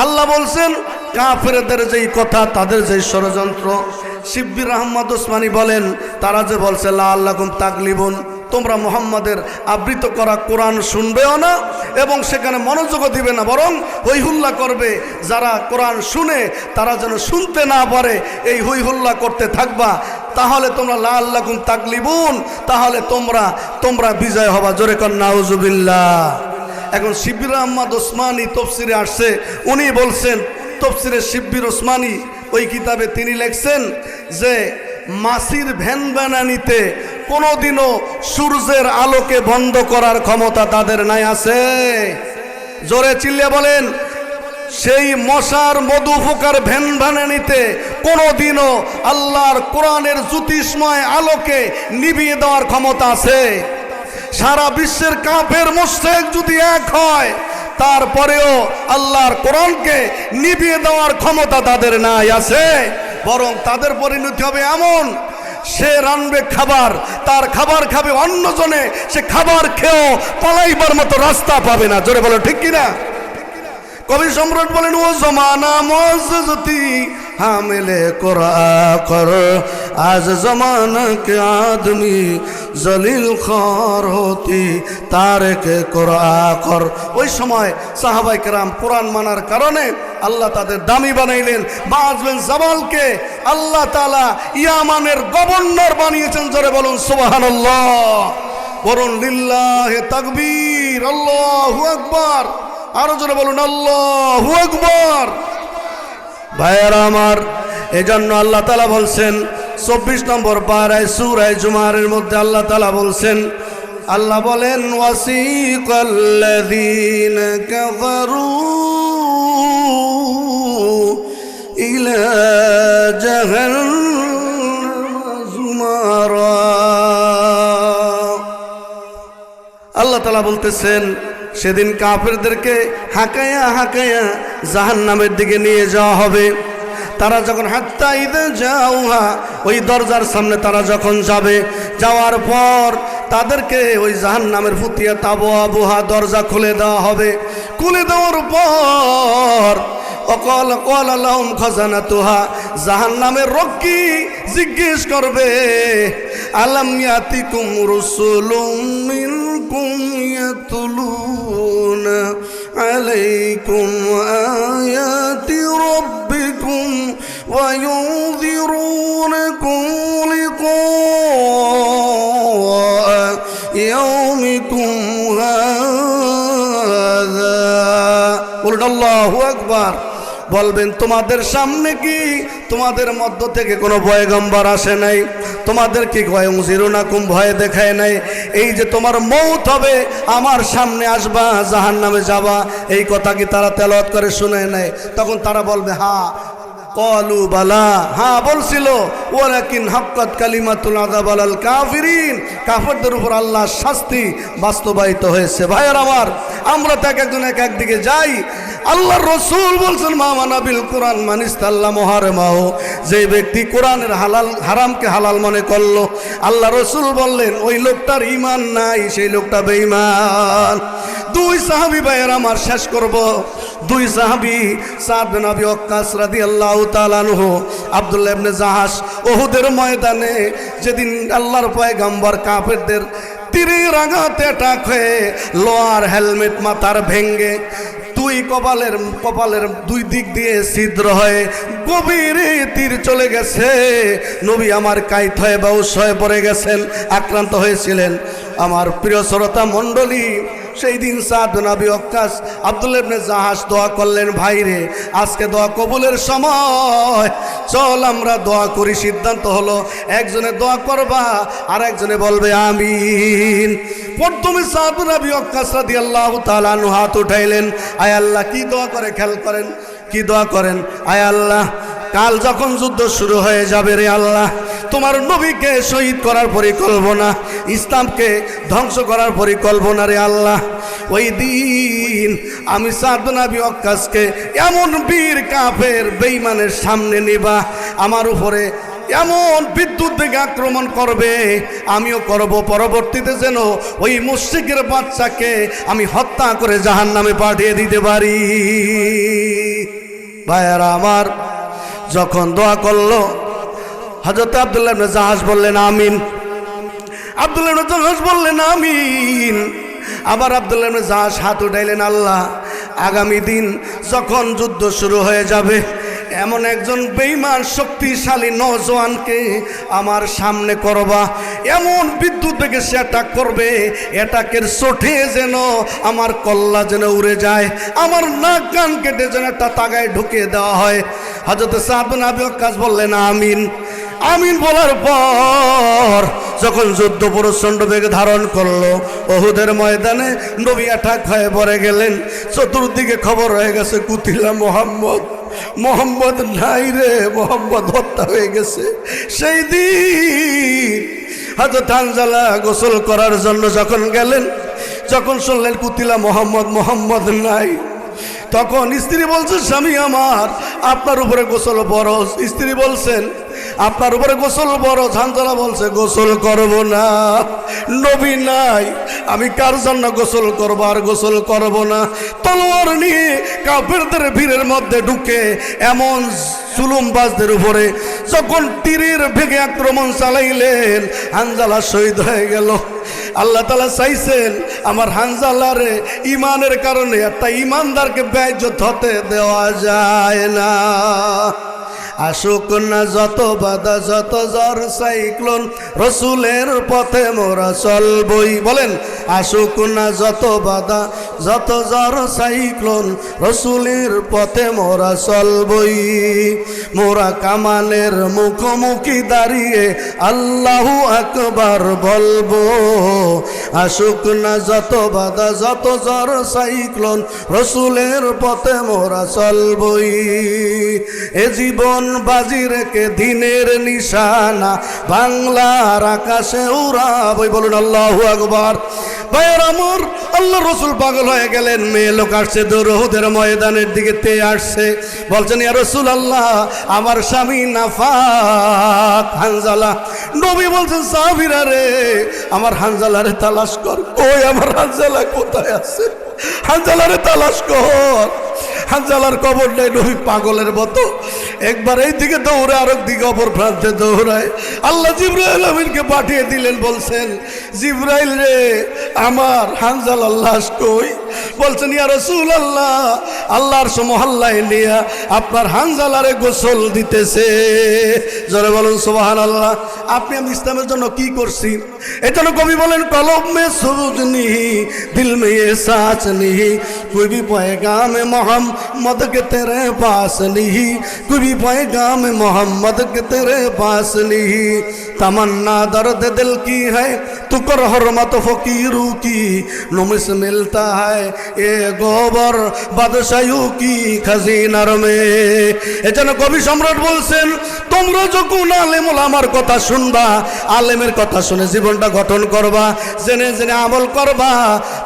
আল্লাহ বলছেন কাফেরদের যেই কথা, তাদের যেই ষড়যন্ত্র, শিব্বির আহমদ ওসমানী বলেন তারা যে বলছে লাআল্লাকুম তাগলিবুন, তোমরা মুহাম্মাদের আবৃত করা কোরআন শুনবেও না এবং সেখানে মনোযোগও দিবে না, বরং হই হুল্লা করবে। যারা কোরআন শুনে তারা যেন শুনতে না পারে এই হই হুল্লা করতে থাকবা, তাহলে তোমরা লাআল্লাকুম তাগলিবুন, তাহলে তোমরা বিজয় হবা। জোরে কর নাউজুবিল্লাহ। এখন শিব্বির আহমদ ওসমানী তফসিরে আসছে, উনি বলছেন তফসিরে শিব্বির ওসমানী ওই কিতাবে তিনি লিখছেন যে মাসির ভ্যান বানানিতে কোনোদিনও সূর্যের আলোকে বন্ধ করার ক্ষমতা তাদের নাই। আছে? জোরে চিল্লে বলেন। সেই মশার মধু ফোকার ভ্যান বানানিতে কোনোদিনও আল্লাহর কোরআনের জ্যোতিষ্ময় আলোকে নিভিয়ে দেওয়ার ক্ষমতা আছে? সারা বিশ্বের কাফের মুশরিক যদি এক হয় তারপরেও আল্লাহর কোরআনকে নিভিয়ে দেওয়ার ক্ষমতা তাদের নাই। আছে? বরং তাদের পরিণতি হবে এমন, সে রানবে খাবার, তার খাবার খাবে অন্যজনে, সে খাবার খেয়েও পালাইবার মতো রাস্তা পাবে না। জোরে বলো ঠিক কিনা? কবি সম্রাট বলেন ও জমানা মজজতি হামিলে কোরআন কর, আজ জমানা কে আদমি জলিল খর হতি তারেকে কোরআন কর। ওই সময় সাহাবায়ে কেরাম কোরআন মানার কারণে আল্লাহ তাদের দামি বানাইলেন। মুআয বিন জাবালকে আল্লাহ তাআলা ইয়ামানের গভর্নর বানিয়েছেন। জোরে বলুন সুবহানাল্লাহ। বলুন লিল্লাহি তাকবীর, আল্লাহু আকবার। আরো জোরে বলুন আল্লাহু আকবার। ভাইয়েরা আমার, এজন্য আল্লাহ তাআলা বলছেন 24 নম্বর পারায় সূরা জুমারের মধ্যে আল্লাহ তাআলা বলছেন, আল্লাহ বলেন ওয়াসিকাল্লাযীনা কাফারু ইলা জাহান্নাম যুমারা। আল্লাহ তাআলা বলতেছেন সেদিন কাফেরদেরকে হাঁকায়া হাঁকায়া জাহান্নামের দিকে নিয়ে যাওয়া হবে। তারা যখন হাত্তা ইদা যাওহা, ওই দরজার সামনে তারা যখন যাবে, যাওয়ার পর তাদেরকে ওই জাহান্নামের ফুতিয়া তাবু আবুহা দরজা খুলে দেওয়া হবে। খুলে দেওয়ার পর অকল কল লাহুম খাজানাতুহা, জাহান্নামের রক্ষী জিজ্ঞেস করবে আলাম ইয়াতিকুম রুসুলুম মিনকুম ইয়াতলুনা আলাইকুম আয়াতি রাব্বিকুম ওয়া ইউযিরুনাকুম লিকা ইয়াউমিকুম হাযা। বলুন আল্লাহু আকবার। বলবেন তোমাদের সামনে কি তোমাদের মধ্য থেকে কোনো পয়গম্বর আসে নাই? তোমাদের কি ওয়ায়ুযিরুনাকুম ভয় দেখায় নাই? এই যে তোমার মৌত হবে, আমার সামনে আসবা, জাহান্নামে যাবা, এই কথা কি তারা তেলাওয়াত করে শুনে নাই? তখন তারা বলবে হ্যাঁ। কলু বালা, হ্যাঁ বলছিল। ওয়ালাকিন হাক্কাত কালিমাতুল আযাব আলাল কাফিরিন, কাফেরদের উপর আল্লাহর শাস্তি বাস্তবায়িত হয়েছে। ভাইয়ের আমার, আমরা তো একজন একদিকে যাই। আল্লাহর রাসূল বলছেন মামানা বিল কোরআন মানিস্তাল্লা মুহারমাহু, যে ব্যক্তি কোরআনের হালাল হারামকে হালাল মনে করলো, আল্লাহ রাসূল বললেন ওই লোকটার ঈমান নাই, সেই লোকটা বেঈমান। দুই সাহাবী ভাইয়ের আমার, শেষ করব। দুই সাহাবী সাদ বিন আবি ওয়াক্কাস রাদিয়াল্লাহু তাআলা আনহু, আব্দুল্লাহ ইবনে জাহাশ, উহুদের ময়দানে যেদিন আল্লাহর পয়গম্বর কাফেরদের তীরের আঘাতে অ্যাটাক হয়ে লোয়ার হেলমেট মাথার ভেঙ্গে দুই কপালের দুই দিক দিয়ে ছিদ্র হয়ে গভীরে তীর চলে গেছে। নবী আমার কাইত হয়ে বেহুশ হয়ে পড়ে গেছেন, আক্রান্ত হয়েছিলেন। আমার প্রিয় শ্রোতা মণ্ডলী, সেই দিন সাদ বিন আবি ওয়াক্কাস আব্দুল্লাহ ইবনে জাহাশ দোয়া করলেন, ভাইরে আজকে দোয়া কবুলের সময়, চল আমরা দোয়া করি। সিদ্ধান্ত হলো একজনে দোয়া করবা আর একজনে বলবে আমিন। প্রথমে সাদ বিন আবি ওয়াক্কাস রাদিয়াল্লাহু তাআলা আনহু হাত উঠাইলেন, আয় আল্লাহ, কি দোয়া করে খেয়াল করেন, কি দোয়া করেন? আয় আল্লাহ, কাল যখন যুদ্ধ শুরু হয়ে যাবে রে আল্লাহ, তোমার নবীকে শহীদ করার পরিকল্পনা, ইসলামকে ধ্বংস করার পরিকল্পনা রে আল্লাহ, ওই দিন আমি সাদ বিন আবি ওয়াক্কাসকে এমন বীর কাফের বেঈমানের সামনে নিবা, আমার উপরে এমন বিদ্যুৎ বেগে আক্রমণ করবে, আমিও করব। পরবর্তীতে যেন ওই মুশরিকের বাচ্চাকে আমি হত্যা করে জাহান্নামে পাঠিয়ে দিতে পারি। ভাইয়ারা আমার, যখন দোয়া করলো হযরত আব্দুল্লাহ ইবনে জাহাশ বললেন আমিন। আব্দুল্লাহ ইবনে জাহাশ বললেন আমিন। আবার আব্দুল্লাহ ইবনে জাহাশ হাত উঠাইলেন, আল্লাহ আগামী দিন যখন যুদ্ধ শুরু হয়ে যাবে এমন একজন বেঈমান শক্তিশালী নওজোয়ানকে আমার সামনে করবা, এমন বিদ্যুৎ থেকে সে অ্যাটাক করবে, অ্যাটাকের চোটে যেন আমার কল্লা যেন উড়ে যায়, আমার নাক কান কেটে যেন একটা তাগায় ঢুকিয়ে দেওয়া হয়। হযরত সাদ বিন আবি ওয়াক্কাস বললেন আমিন। আমিন বলার পর যখন যুদ্ধ প্রচণ্ড বেগ ধারণ করলো, উহুদের ময়দানে নবী অ্যাটাক হয়ে পড়ে গেলেন। চতুর্দিকে খবর হয়ে গেছে কুতিলা মুহাম্মদ, মোহাম্মদ নাই রে, মোহাম্মদ হত্যা হয়ে গেছে। সেই দিন হযরত হানজালা গোসল করার জন্য যখন গেলেন, যখন শুনলেন কুতিলা মোহাম্মদ, মোহাম্মদ নাই, তখন স্ত্রী বলছে স্বামী আমার আপনার উপরে গোসল ফরজ। স্ত্রী বলছেন আপনার উপরে গোসল ফরজ। হানজালা বলছে গোসল করব না, নবী নাই, আমি কার জন্য গোসল করব? আর গোসল করব না। তলোয়ার নিয়ে কাফেরদের ভিড়ের মধ্যে ঢুকে এমন জুলুমবাজদের উপরে যখন তীরের বেগে আক্রমণ চালাইলেন, হানজালা শহীদ হয়ে গেল। আল্লাহ তাআলা চাইছেন আমার হানজালারে ইমানের কারণে, একটা ইমানদারকে বেইজ্জত হতে দেওয়া যায় না। আসুক না যত বাধা যত ঝড় সাইক্লোন, রসুলের পথে মোরা চলবই। বলেন আসুক না যত বাধা যত ঝড় সাইক্লোন, রসুলের পথে মোরা চলবই। মোরা কামানের মুখোমুখি দাঁড়িয়ে আল্লাহু আকবার বলবো। আসুক না যত বাধা যত ঝড় সাইক্লোন, রসুলের পথে মোরা চলবই। এ জীবন বাজি রেখে দিনের নিশানা বাংলার আকাশে উড়াবই। বলুন আল্লাহু আকবার। ভাইয়ের আমার, আল্লাহ রসুল পাগল হয়ে গেলেন। মেয়ে লোক আসছে উহুদের ময়দানের দিকে তেয়ে আসছে, বলছেন ইয়া রাসূলুল্লাহ আমার স্বামী নাফাক হানজালা। নবী বলছেন সাহাবীরা রে আমার হানজালারে তালাশ কর। ওই আমার হানজালা কোথায় আছে? হানজালারে তালাশ কর। হানজালার কবর নেই। নবী পাগলের মতো একবার এই দিকে দৌড়ে আরেক দিকে অপর প্রান্তে দৌড়ায়। আল্লাহ জিবরাইল আমিনকে পাঠিয়ে দিলেন, বলছেন জিবরাইল রে আমার হানজালার লাশ কই? বলছেন ইয়া রাসূলুল্লাহ আল্লাহর মহল্লায় নিয়ে আপনার হানজালারে গোসল দিতেছে। জোরে বলুন সুবহানাল্লাহ। আপনি আমি ইসলামের জন্য কি করছি? এজন্য কবি বলেন কলব মে সুরুজ নিহি দিল মে ये साच नहीं, कोई भी पैगाम मोहम्मद के तेरे पास नहीं, कोई भी पैगाम मोहम्मद के तेरे पास नहीं। तमन्ना दर्द दिल की है तू कर हरमत फकीरों की, नुमिस मिलता है ये गोबर बादशाहों की खजीनार में। এজন্য কবি সম্রাট বলছেন তোমরা যখন আলেম ওলামার কথা শুনবা, আলেমের কথা শুনে জীবনটা গঠন করবা, জেনে জেনে আমল করবা,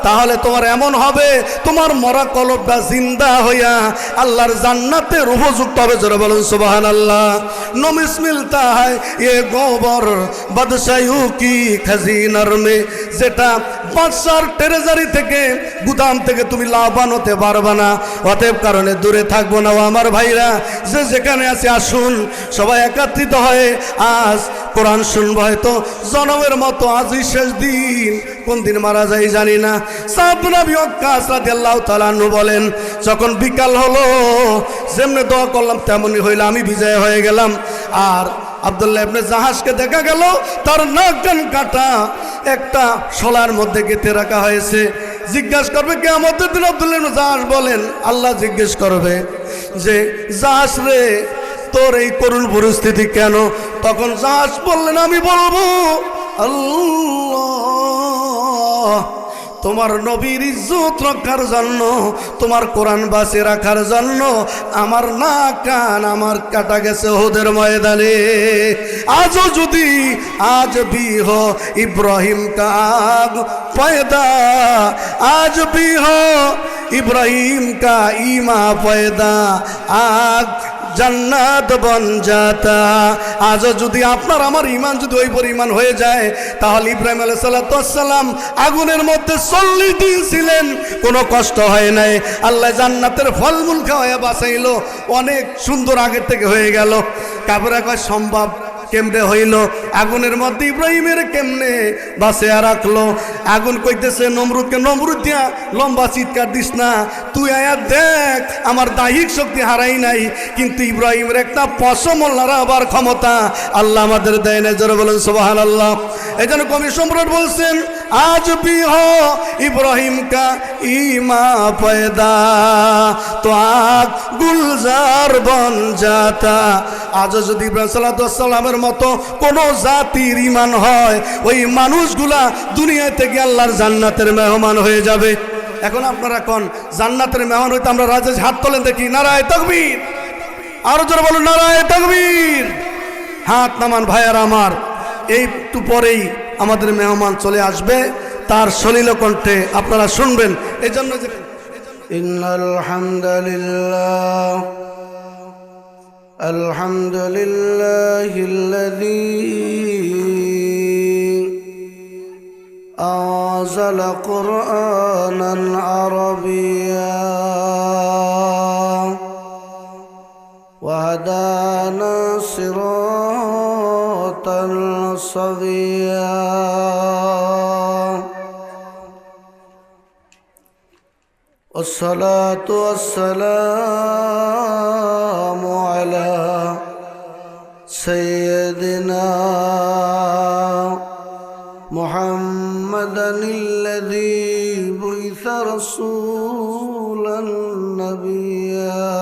তাহলে তোমার এমন হবে তোমার মরা কলবটা জিন্দা হইয়া আল্লাহর জান্নাতের উপযুক্ত হবে। জোরে বলুন সুবহানাল্লাহ। নুমিস মিলতা হয় ये গোবর বাদশাহু কি খাজিনার মে, যেটা বাদশার ট্রেজারি থেকে গুদাম থেকে তুমি লাভবান হতে পারবা না। অতএব কারণে দূরে থাকবো না। ও আমার ভাইরা যে যেখানে আছে আসুন সবাই একত্রিত হয়ে আজ কোরআন শুনবো। হয়তো জনমের মতো আজই শেষ দিন, কোন দিন মারা যায় জানি না। সাদ বিন আবি ওয়াক্কাস রাদিয়াল্লাহু তাআলা আনহু বলেন যখন বিকাল হলো যেমনি দোয়া করলাম তেমনি হইল, আমি বিজয় হয়ে গেলাম। আর আব্দুল্লাহ ইবনে জাহাশকে দেখা গেল তার নাক কান কাটা একটা শোলার মধ্যে গেঁথে রাখা হয়েছে। জিজ্ঞাসা করবে কিয়ামতের দিন আব্দুল্লাহ ইবনে জাহাশ বলেন, আল্লাহ জিজ্ঞেস করবে যে জাহাশ রে তোর এই করুণ পরিস্থিতি কেন? তখন জাহাশ বললেন আমি বলবো আল্লাহ তোমার নবীর ইজ্জত রক্ষার জন্য, তোমার কোরআন বাঁচিয়ে রাখার জন্য আমার নাক কান আমার কাটা গেছে উহুদের ময়দানে। আজও যদি আজ भी हो इब्राहिम का आग पैदा, आज भी हो इब्राहिम का ईमा पैदा आग জান্নাত বন জাতা। আজও যদি আপনার আমার ঈমান যদি ওই পরিমাণ হয়ে যায়, তাহলে ইব্রাহিম আলাইহিস সালাতু ওয়াস সালাম আগুনের মধ্যে 40 দিন ছিলেন, কোনো কষ্ট হয় নাই। আল্লাহ জান্নাতের ফলমূল খাওয়ায়া বাঁচাইলো, অনেক সুন্দর আগের থেকে হয়ে গেল। কাফেররা কয় সম্ভব কেমনে হইল? আগুনের মধ্যে ইব্রাহিমের কেমনে বাঁচিয়ে রাখলো? আগুন কইতেছে নমরুদকে, নমরুদ দিয়া লম্বা চিৎকার দিস না, তুই আয়া দেখ আমার দাহিক শক্তি হারাই নাই, কিন্তু ইব্রাহিমের একটা পশম আবার ক্ষমতা আল্লাহ আমাদের দেয় না। জোরে বলেন সুবহানাল্লাহ। এই জন্য কবি সম্রাট বলছেন আজ भी हो इब्राहिम का ईमा पैदा तो आग गुलजार बन जाता। আজ যদি ইব্রাহিম সাল্লাল্লাহু আলাইহি সাল্লামের মতো কোন জাতির ঈমান হয়, ওই মানুষগুলা দুনিয়া থেকে আল্লাহর জান্নাতের মেহমান হয়ে যাবে। এখন আপনারা কোন জান্নাতের মেহমান হইতে আমরা রাজে হাত তোলেন দেখি, নারায়ে তাকবীর। আরো জোরে বলুন নারায়ে তাকবীর। হাত নামান ভাইয়ারা আমার, এই একটু পরেই আমাদের মেহমান চলে আসবে, তার সলিল কণ্ঠে আপনারা শুনবেন। এই জন্য যে ইন্নাল হামদুলিল্লাহ আলহামদুলিল্লাহিল্লাযী আনজাল কুরআনান আরাবিয়্যা ওয়া হাদানা সিরাতাল সাবিয়্যা والصلاة والسلام على سيدنا محمد الذي بعث رسولا نبيا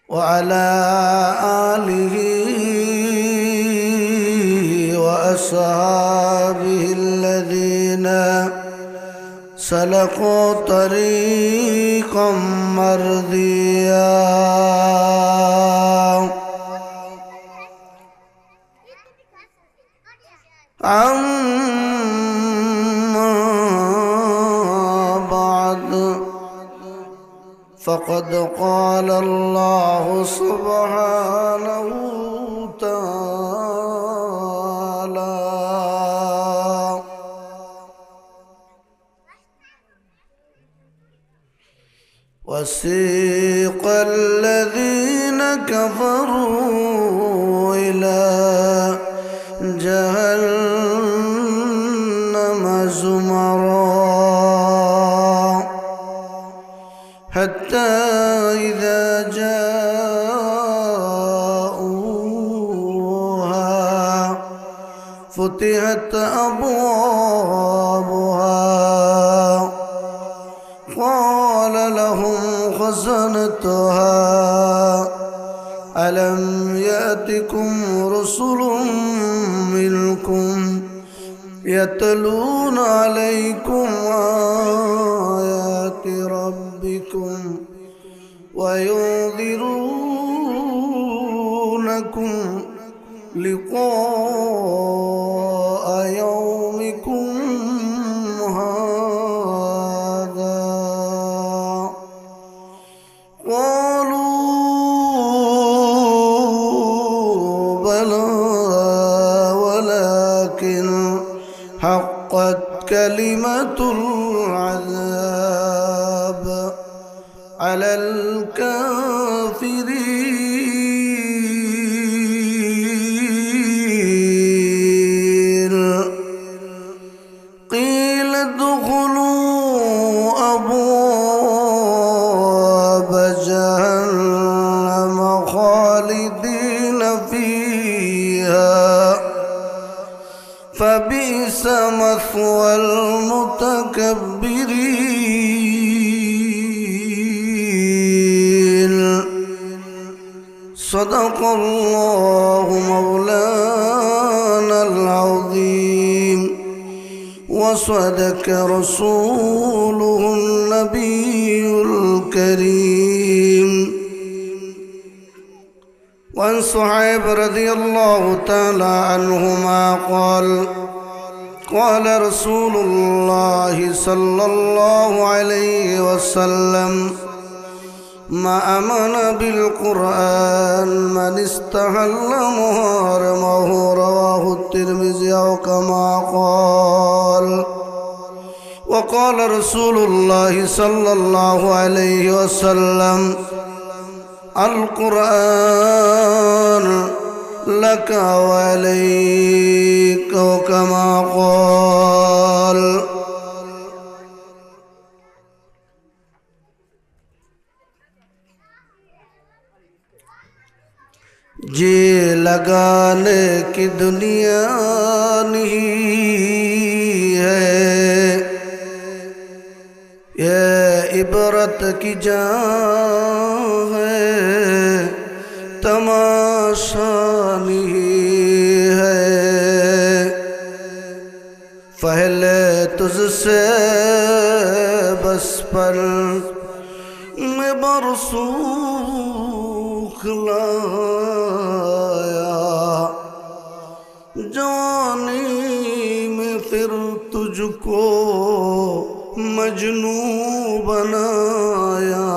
وعلى آله وأصحابه الذين سلكوا طريقا مرضيا أما بعد فقد قال الله سبحانه تعالى وسيق الذين كفروا إلى جهنم زمرا حتى إذا جاءوها فتحت أبوابها قال لهم خزنتها ألم يأتكم رسل منكم يتلون عليكم آيات ربكم وينذرونكم لقاء يومكم هذا قالوا بلى ولكن حقت كلمة العذاب على الكافرين قيل ادخلوا أبواب جهنم خالدين فيها فبئس مثوى المتكبرين صدق الله مولانا العظيم وصدق رسوله النبي الكريم وعن صهيب رضي الله تعالى عنهما قال قال رسول الله صلى الله عليه وسلم ما آمن بالقرآن من استحل محرمه رواه الترمذي أو كما قال وقال رسول الله صلى الله عليه وسلم القرآن لك وعليك كما قال जी लगाने की दुनिया नहीं है ये इबरत की जान है तमाशा नहीं है पहले तुझसे बस पर मैं बरसूख लाया जवानी में फिर तुझको मजनू बनाया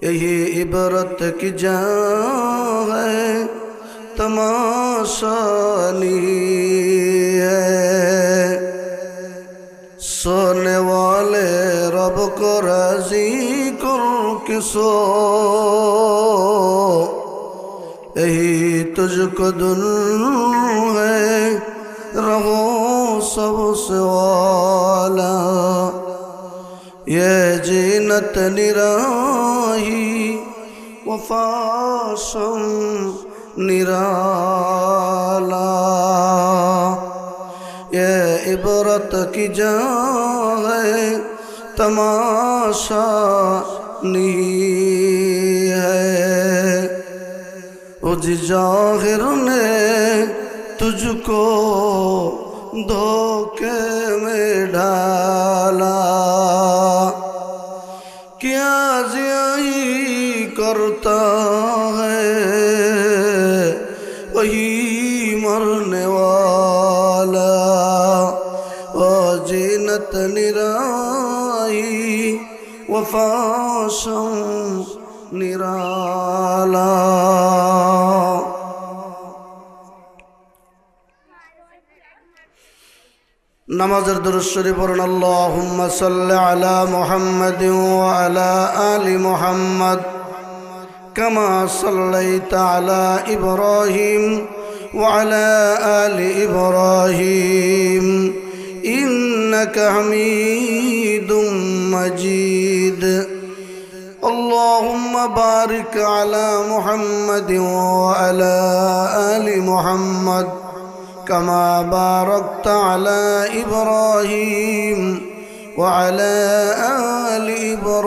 यही इबरत की जान है तमाशा नहीं है सोने वाले रब को राजी कर के सो यही तुझको दुन है रहो सबसे वाला ये जीनत निराही वफाशम निराला ये इबरत की जान है तमाशा नहीं है उस जाहिर ने तुझको धोखे में डाला क्या जियाई करता है वही मरने वाला ओ जीनत निराई वफाशम निराला नमाज़र दुरूद शरीफ पढ़ें अल्लाहुम्मा सल्लि अला मुहम्मद व अला आलि मुहम्मद कमा सल्लैता अला इब्राहीम व अला आलि इब्राहीम इन्नका हमीदुम मजीद अल्लाहुम्मा बारिक अला मुहम्मद व अला आलि मुहम्मद कमा बारकत अला इब्राहीम वअला आलि इब्राहीम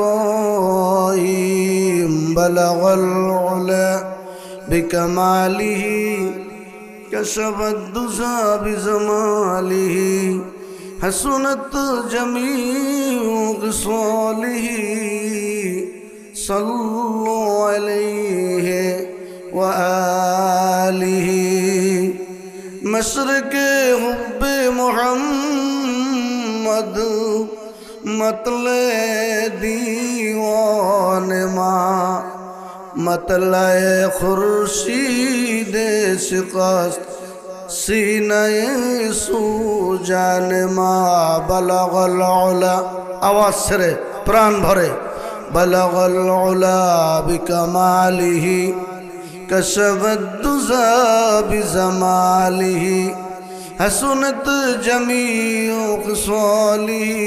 बलगल उला बिकमालिही कशफत दुज़ा बिजमालिही हसनत जमीउ ख़िसालिही सल्लु अलैहि व आलिही मशरक़ हुब्बे मुहम्मद मतले दीवान माँ मतले खुर्शीद शिकस्त सीने सूजान माँ बलगल उला आवाज़ से प्राण भरे बलगल उला बिकमालिही कशफत दुज़ा बिजमालिही हसनत जमीउ ख़िसालिही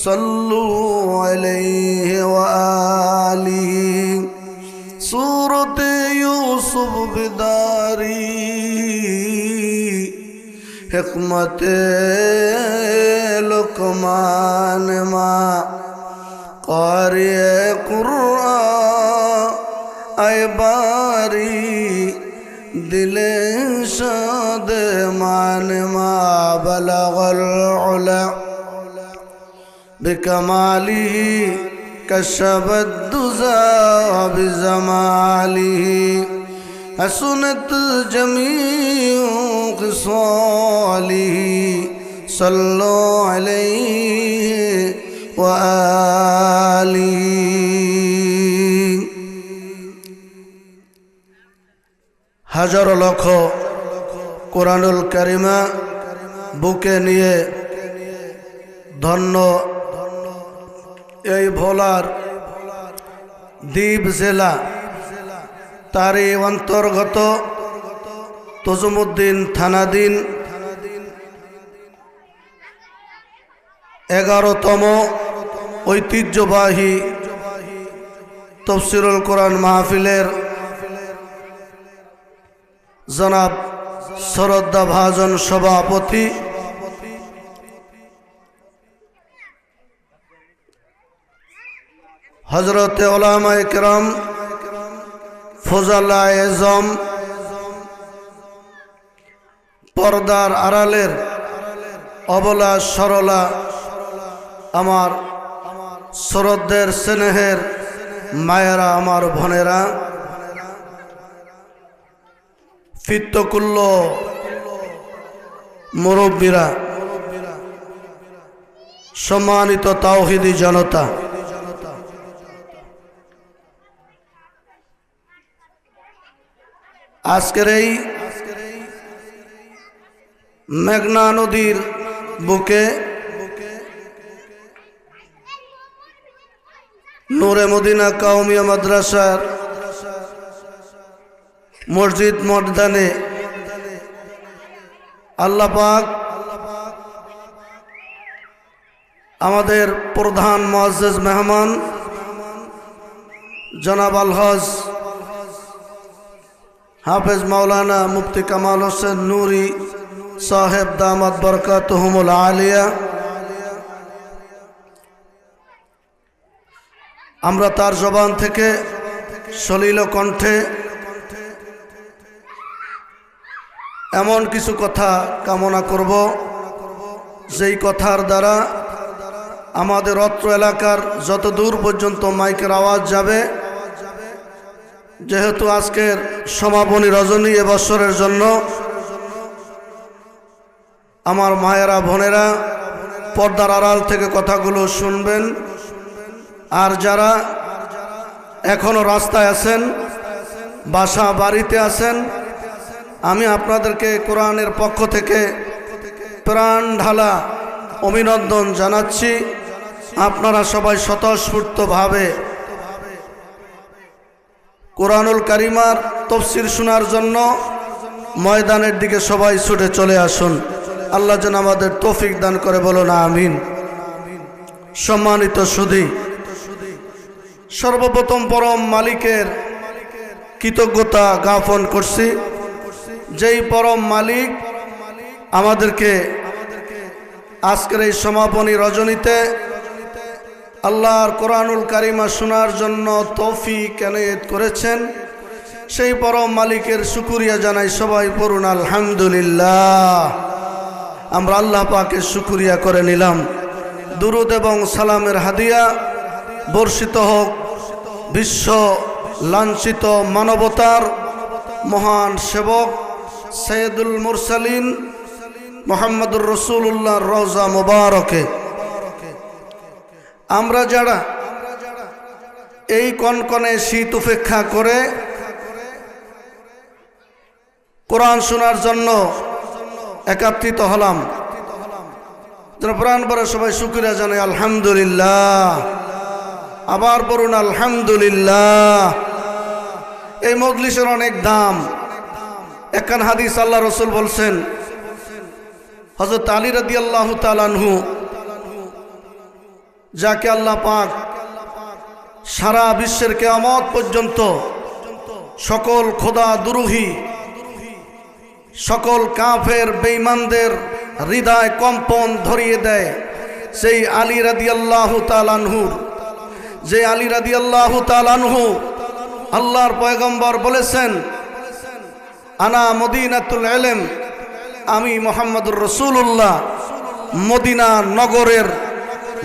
सल्लु अलैहि व आलिही सूरत यूसुफ बिदारी हिकमत लुक़मान माँ क़ारी क़ुरआन ऐ बारी दिले शाद मान मा बलगल उला बिकमालिही कशफत दुज़ा बिजमालिही حسنت جميع خصاله صلوا عليه وآله হাজার লক্ষ কোরআনুল কারিমা বুকে নিয়ে ধন্য এই ভোলার দ্বীপ জেলা তারই অন্তর্গত তজুমুদ্দিন থানাধীন 11তম ঐতিহ্যবাহী তাফসীরুল কোরআন মাহফিলের জনাব শ্রদ্ধা ভাজন সভাপতি হযরতে উলামায়ে কেরাম ফজলায়ে আযম পর্দার আড়ালের অবলা সরলা আমার শ্রদ্ধের স্নেহের মায়েরা আমার বোনেরা ফিত্তকুল্ল মুরব্বীরা সম্মানিত তাওহীদি জনতা আজকের এই মেঘনা নদীর বুকে নূরে মদিনা কাউমিয়া মাদ্রাসার মসজিদ ময়দানে আল্লাহ পাক আমাদের প্রধান মুআজ্জিজ মেহমান জনাব আল-হজ হাফেজ মাওলানা মুফতি কামাল হোসেন নুরি সাহেব দামাত বরকাতুহুমুল আলিয়া আমরা তার জবান থেকে সলিল কণ্ঠে এমন কিছু কথা কামনা করব যেই কথার দ্বারা আমাদের অত্র এলাকার যত দূর পর্যন্ত মাইকের আওয়াজ যাবে যেহেতু আজকের সমাপনী রজনী এবছরের জন্য আমার মায়েরা বোনেরা পর্দার আড়াল থেকে কথাগুলো শুনবেন আর যারা এখনো রাস্তায় আছেন বাসা বাড়িতে আছেন আমি আপনাদেরকে কোরআনের পক্ষ থেকে প্রাণ ঢালা অভিনন্দন জানাচ্ছি আপনারা সবাই স্বতঃস্ফূর্তভাবে কোরআনুল কারিমার তাফসীর শোনার জন্য ময়দানের দিকে সবাই ছুটে চলে আসুন আল্লাহ যেন আমাদের তৌফিক দান করে বলুন আমিন সম্মানিত সুধী সর্বপ্রথম পরম মালিকের কৃতজ্ঞতা জ্ঞাপন করছি যেই পরম মালিক আমাদেরকে আজকের এই সমাপনী রজনীতে আল্লাহর কোরআনুল কারিমা শোনার জন্য তৌফিক এনায়েত করেছেন সেই পরম মালিকের শুকরিয়া জানাই সবাই পড়ুন আলহামদুলিল্লাহ আমরা আল্লাহ পাকের শুকরিয়া করে নিলাম দুরুদ এবং সালামের হাদিয়া বর্ষিত হোক বিশ্ব লাঞ্ছিত মানবতার মহান সেবক সৈয়দুল মুরসালিন মুহাম্মদুর রাসূলুল্লাহর রওজা মুবারকে আমরা যারা এই কনকনে শীত উপেক্ষা করে কোরআন শোনার জন্য একত্রিত হলাম প্রাণ ভরে সবাই শুকরিয়া জানাই আলহামদুলিল্লাহ আবার বলুন আলহামদুলিল্লাহ এই মজলিসের অনেক দাম একখান হাদিস আল্লাহ রসুল বলছেন হযরত আলী রাদিয়াল্লাহু তাআলা আনহু যাকে আল্লাহ পাক সারা বিশ্বের কিয়ামত পর্যন্ত সকল খোদা দুরূহী সকল কাফের বেঈমানদের হৃদয় কম্পন ধরিয়ে দেয় সেই আলী রাদিয়াল্লাহু তাআলা আনহু যে আলী রাদিয়াল্লাহু তাআলা আনহু আল্লাহর পয়গম্বর বলেছেন আনা মদিনাতুল ইলম আমি মুহাম্মদুর রাসূলুল্লাহ মদিনা নগরের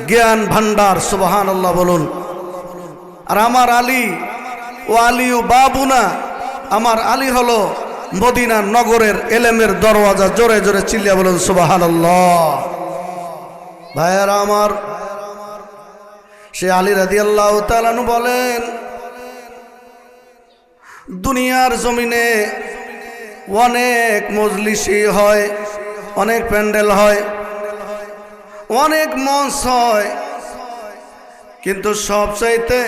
জ্ঞান ভান্ডার সুবহানাল্লাহ বলুন আর আমার আলী ও আলী বাবুনা আমার আলী হলো মদিনা নগরের এলেমের দরওয়াজা। জোরে জোরে চিল্লিয়া বলুন সুবহানাল্লাহ। ভাইয়ারা আমার, সে আলী রাদিয়াল্লাহু তাআলা আনহু বলেন, দুনিয়ার জমিনে অনেক মজলিসি হয়, অনেক প্যান্ডেল হয়, অনেক মঞ্চ হয়, কিন্তু সবচাইতে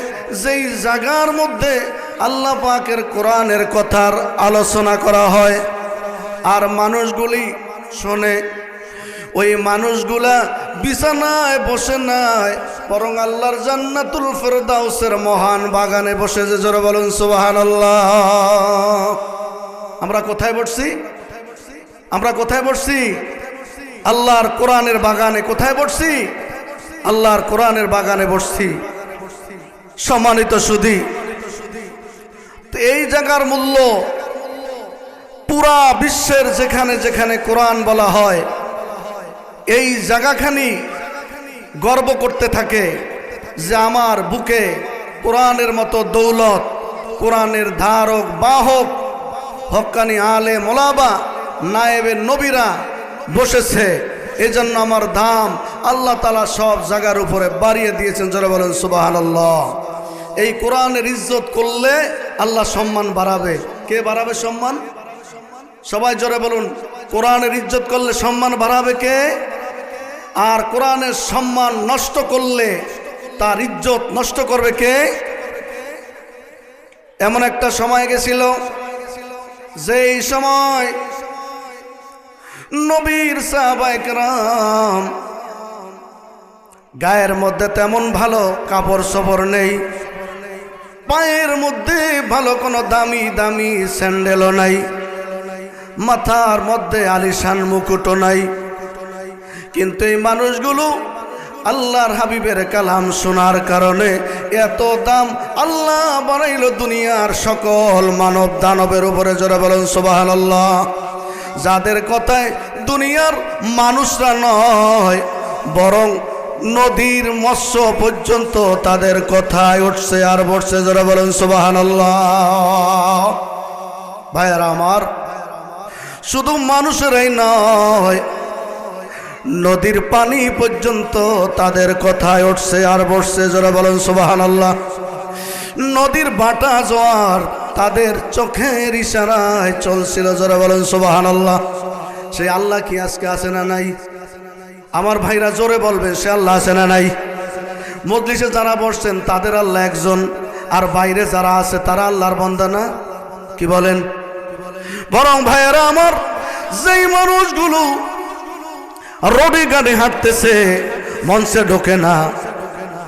যেই জায়গার মধ্যে আল্লাহ পাকের কোরআনের কথার আলোচনা করা হয় আর মানুষগুলি শোনে, ওই মানুষগুলা বিছানায় বসে নাই, বরং আল্লাহর জান্নাতুল ফেরদাউসের মহান বাগানে বসে। যে জোরে বলুন সুবহানাল্লাহ। আমরা কোথায় বসছি? আমরা কোথায় বসছি? আল্লাহর কোরআনের বাগানে। কোথায় বসছি? আল্লাহর কোরআনের বাগানে বসছি। সম্মানিত সুধী, এই জায়গার মূল্য পুরা বিশ্বের যেখানে যেখানে কোরআন বলা হয়, এই জায়গাখানি গর্ব করতে থাকে যে আমার বুকে কোরআনের মতো দৌলত, কোরআনের ধারক বাহক হক্কানি আলে মোলাবা নায়েবে নবীরা বসেছে। এজন্য আমার দাম আল্লাহ তাআলা সব জায়গার উপরে বাড়িয়ে দিয়েছেন। জোরে বলেন সুবহানাল্লাহ। এই কোরআনের ইজ্জত করলে আল্লাহ সম্মান বাড়াবে। কে বাড়াবে সম্মান? সবাই জোরে বলুন। কোরআনের ইজ্জত করলে সম্মান বাড়াবে কে? আর কোরআনের সম্মান নষ্ট করলে তার ইজ্জত নষ্ট করবে কে? এমন একটা সময় গেছিল যেই সময় নবীর সাহাবায়ে কেরাম গায়ের মধ্যে তেমন ভালো কাপড় সবর নেই, পায়ের মধ্যে ভালো কোনো দামি দামি স্যান্ডেলও নাই, মাথার মধ্যে আলিশান মুকুটও নাই, কিন্তু এই মানুষগুলো আল্লাহর হাবিবের কালাম শোনার কারণে এত দাম আল্লাহ বাড়াইল দুনিয়ার সকল মানব দানবের উপরে। জোরে বলেন সুবহানাল্লাহ। যাদের কথায় দুনিয়ার মানুষরা নয়, বরং নদীর মৎস্য পর্যন্ত তাদের কথায় উঠছে আর বসছে। জোরে বলেন সুবহানাল্লাহ। ভাইয়ারা আমার, শুধু মানুষেরাই নয়, নদীর পানি পর্যন্ত তাদের কথায় উঠছে আর বসছে। জোরে বলেন সুবহানাল্লাহ। নদীর বাটা জোয়ার তাদের চোখের ইশারায় চলছিল। জোরে বলেন সুবহানাল্লাহ। সেই আল্লাহ কি আজকে আছে না নাই? আমার ভাইরা জোরে বলবেন, সে আল্লাহ আছে না নাই? মজলিসে যারা বসছেন তাদের আল্লাহ একজন, আর বাইরে যারা আছে তারা আল্লাহর বান্দা না? কি বলেন? বরং ভাইয়েরা আমার, যেই মানুষগুলো রোডে গাড়ি হাঁটতেছে মঞ্চে ঢোকে না,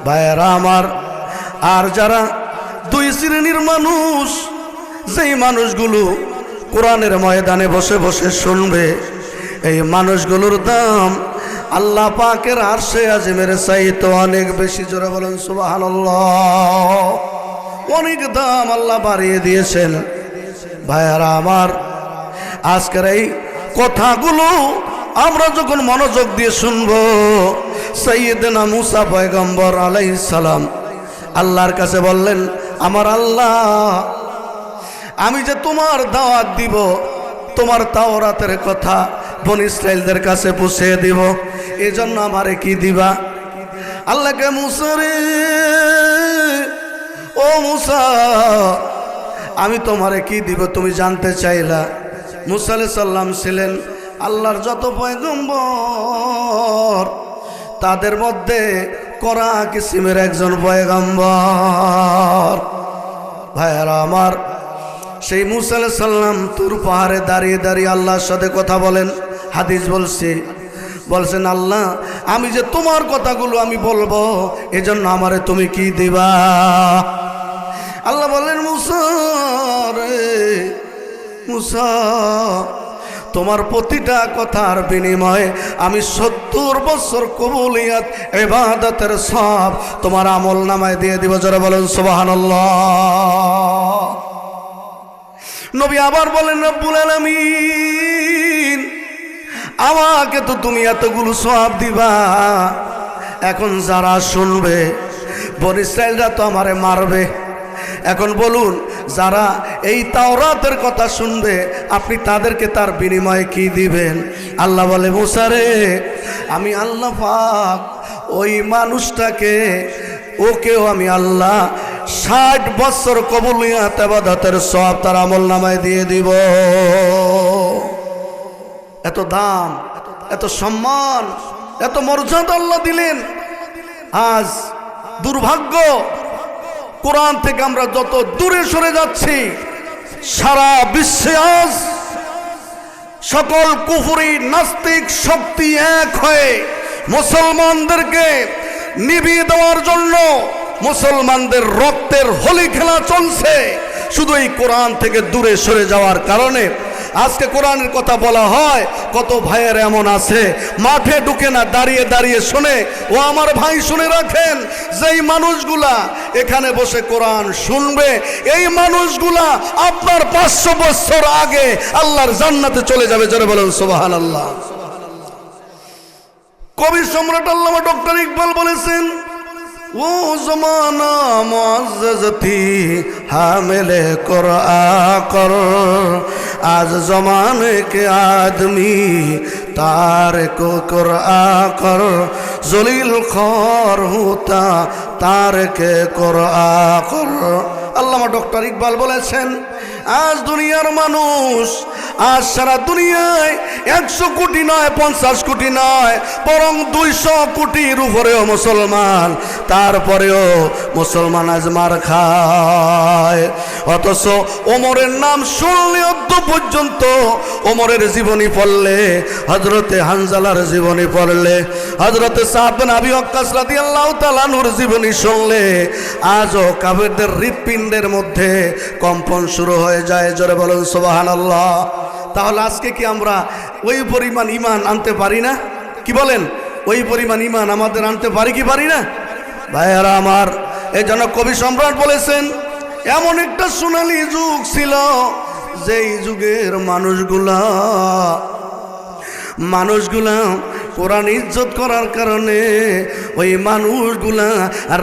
ভাইয়েরা আমার, আর যারা দুই শ্রেণীর মানুষ, যেই মানুষগুলো কোরআনের ময়দানে বসে বসে শুনবে, এই মানুষগুলোর দাম আল্লাহ পাকের আরশে আজিমের চাইতে অনেক বেশি। জোরে বলেন সুবহানাল্লাহ। অনেক দাম আল্লাহ বাড়িয়ে দিয়েছেন। ভাইয়ারা আমার, আজকের এই কথাগুলো আমরা যখন মনোযোগ দিয়ে শুনবো, সাইয়েদনা মুসা পয়গম্বর আলাইহিস সালাম আল্লাহর কাছে বললেন, আমার আল্লাহ, আমি যে তোমার দাওয়াত দিব, তোমার তাওরাতের কথা বনি ইসরাইলদের কাছে পৌঁছে দিব, এজন্য আমারে কি দিবা? আল্লাহকে, মুসা রে, ও মুসা, আমি তোমারে কি দিব তুমি জানতে চাইলা? মুসা আলাইহিস সালাম ছিলেন আল্লাহর যত পয়গম্বর তাদের মধ্যে কড়া কিসিমের একজন পয়গম্বর। ভাইয়ারা আমার, সেই মুসা আলাইহিস সালাম তুর পাহাড়ে দাঁড়িয়ে দাঁড়িয়ে আল্লাহর সাথে কথা বলেন। হাদিস বলছেন, আল্লাহ, আমি যে তোমার কথাগুলো আমি বলবো, এজন্য আমারে তুমি কি দিবা? আল্লাহ বলেন, মুসা রে, মুসা, তোমার প্রতিটা কথার বিনিময়ে আমি 70 বছর কবুলিয়াত ইবাদতের সব তোমার আমল নামায় দিয়ে দিব। যারা বলেন সুবহানাল্লাহ। নবী আবার বলেন, রব্বুল আলামিন, আমাকে তো তুমি এতগুলো সওয়াব দিবা, এখন যারা শুনবে বনি ইসরাইলরা তো আমারে মারবে, এখন বলুন, যারা এই তাওরাতের কথা শুনবে আপনি তাদেরকে তার বিনিময়ে কি দিবেন? আল্লাহ বলে, মুসা রে, আমি আল্লাহ পাক ওই মানুষটাকে, ওকেও আমি আল্লাহ 60 বছর কবুলিয়াত ইবাদতের সওয়াব তার আমল নামায় দিয়ে দিব। এত দাম, এত সম্মান, এত মর্যাদা আল্লাহ দিলেন। আজ দুর্ভাগ্য, কোরআন থেকে আমরা যত দূরে সরে যাচ্ছি, সারা বিশ্বে আজ সকল কুফরি নাস্তিক শক্তি এক হয়ে মুসলমানদেরকে নিভিয়ে দেওয়ার জন্য মুসলমানদের রক্তের হোলি খেলা চলছে, শুধু এই কোরআন থেকে দূরে সরে যাওয়ার কারণে। আজকে কোরআনের কথা বলা হয়, কত ভাইয়ের এমন আছে মাঠে ঢুকে না, দাঁড়িয়ে দাঁড়িয়ে শোনে। ও আমার ভাই, শুনে রাখেন, যেই মানুষগুলা এখানে বসে কোরআন শুনবে, এই মানুষগুলা আপনার 500 বছর আগে আল্লাহর জান্নাতে চলে যাবে। জোরে বলেন সুবহানাল্লাহ। কবি সম্রাট আল্লামা ডক্টর ইকবাল বলেছেন, ও জমানা মুআজ্জাজ থি হামিলে কুরআন কর, আজ জমানে কে আদমি तारको कुरआन कर, जलील खौर होता तारके कुरआन कर। আল্লামা ডক্টর ইকবাল বলেছেন, আজ দুনিয়ার মানুষ, আজ সারা দুনিয়ায় 100 কোটি নয়, 50 কোটি নয়, বরং 200 কোটির উপরেও মুসলমান, তারপরেও মুসলমান আজ মার খায়। অথচ ওমরের নাম শুনলে অদ্য পর্যন্ত, ওমরের জীবনী পড়লে, হযরতে হানজালার জীবনী পড়লে, হযরতে সাদ বিন আবি ওয়াক্কাস রাদিয়াল্লাহু তাআলা আনহুর জীবনী শুনলে আজও কাফেরদের হৃৎপিণ্ডের মধ্যে কম্পন শুরু হয়ে যায়। জোরে বলুন সুবহানাল্লাহ। তাহলে আজকে কি আমরা ওই পরিমাণ ঈমান আনতে পারি না? কি বলেন? ওই পরিমাণ ঈমান আমাদের আনতে পারি কি পারি না? ভাইয়ারা আমার, এই জন্য কবি সম্রাট বলেছেন, এমন একটা সোনালী যুগ ছিল, যেই যুগের মানুষগুলা কোরআন ইজ্জত করার কারণে ওই মানুষগুলা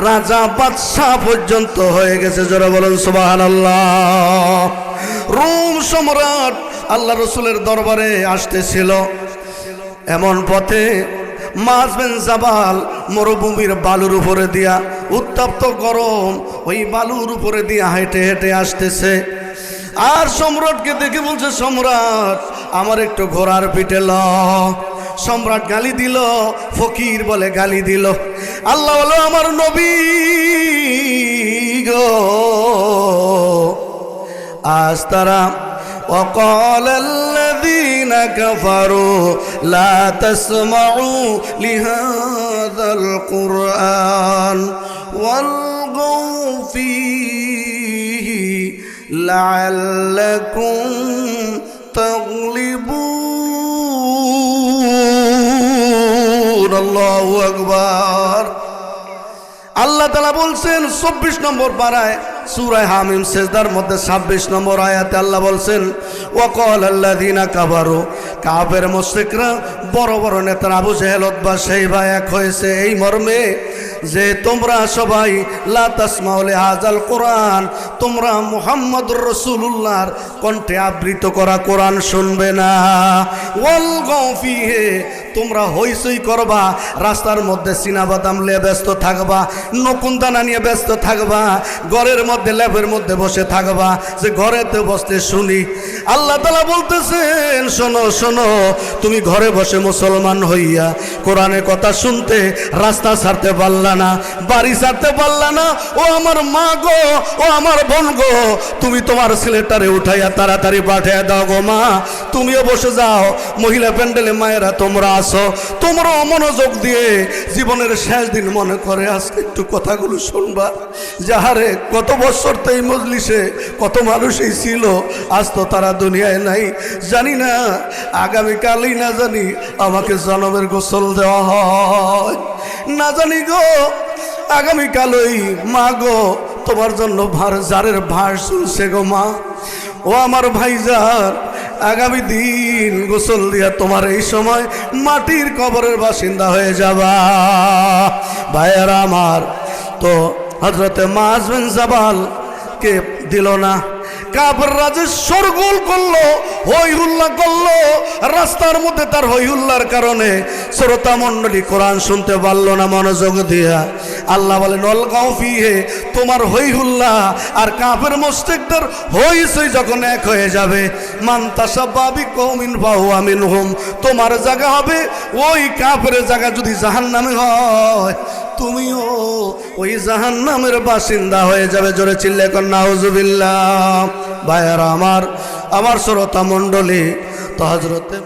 রাজা বাদশাহ পর্যন্ত হয়ে গেছে। যারা বলেন সুবহানাল্লাহ। রোম সম্রাট আল্লাহ রসুলের দরবারে আসতেছিল, এমন পথে মাজ বিন জাবাল মরুভূমির বালুর উপরে দিয়া, উত্তপ্ত গরম ওই বালুর উপরে দিয়া হেঁটে হেঁটে আসতেছে। আর সম্রাটকে দেখে বলছে, সম্রাট আমার একটু ঘোড়ার পিঠে ল। সম্রাট গালি দিল, ফকির বলে গালি দিল। আল্লাহ বলো, আমার নবী গো, আজ তারা وقال الذين كفروا لا تسمعوا لهذا القرآن والغوا فيه لعلكم تغلبون। الله أكبر। আল্লাহ তাআলা বলছেন 24 নম্বর পারায় সূরা হামিম সেজদার মধ্যে 26 নম্বর আয়াতে আল্লাহ বলছেন, ওয়াকাল আল্লাযীনা কাফারু, কাফের মুশরিকরা বড় বড় নেতা আবু জেহেল উতবা শাইবা এক হয়েছে এই মর্মে যে তোমরা সবাই লা তাসমাউ লিহাযাল কোরআন, তোমরা মুহাম্মদুর রাসূলুল্লাহর কণ্ঠে আবৃত করা কোরআন শুনবে না। ওয়াল গাফিহে, তোমরা হইচই করবা, রাস্তার মধ্যে চিনাবাদাম নিয়ে ব্যস্ত থাকবা, নকুনদানা নিয়ে ব্যস্ত থাকবা, ঘরের মধ্যে ল্যাবের মধ্যে বসে থাকবা, যে ঘরেতে বসতে শুনি। আল্লাহ তাআলা বলতেছেন, শোনো শোনো, তুমি ঘরে বসে মুসলমান হইয়া কোরআনের কথা শুনতে রাস্তা ছাড়তে পারলা না, বাড়ি ছাড়তে পারলা না। ও আমার মা গো, ও আমার বোন গো, তুমি তোমার ছেলেটারে উঠাইয়া তাড়াতাড়ি পাঠিয়ে দাও গো মা, তুমিও বসে যাও। মহিলা প্যান্ডেলে মায়েরা তোমরা আসো, তোমরাও মনোযোগ দিয়ে জীবনের শেষ দিন মনে করে আজকে একটু কথাগুলো শুনবা। যাহারে কত বছর তো এই মজলিসে কত মানুষই ছিল, আজ তো তারা দুনিয়ায় নাই। জানি না আগামীকালই না জানি আমাকে জনমের গোসল দেওয়া হয়, না জানি গো আগামীকালই মা গো তোমার জন্য জারের ভার শুনছে গো মা। ও আমার ভাইজান, আগামী দিন গোসল দিয়া তোমার এই সময় মাটির কবরের বাসিন্দা হয়ে যাবা। ভাইয়েরা আমার, তো হযরতে মাজ বিন জাবাল দাওয়াতকে দিল না। কাফেররা যে শোরগোল করলো, হই হুল্লা করলো, রাস্তার মধ্যে তার হই হুল্লার কারণে শ্রোতা মণ্ডলী কোরআন শুনতে পারলো না মনোযোগ দিয়া। আল্লাহ বলেন অলগাও ফিহে, তোমার হই হুল্লা আর কাফের মুশরিকদের হইচই যখন এক হয়ে যাবে, মান তাসাব্বা বিকৌমিন ফাহুয়া মিনহুম, তোমার জায়গা হবে ওই কাফের জায়গা যদি জাহান্নামে হয়, তুমিও ওই জাহান্নামের বাসিন্দা হয়ে যাবে। জোরে চিল্লে কর নাউজুবিল্লাহ। ভাইয়ারা আমার শ্রোতা মণ্ডলী, তো হযরতে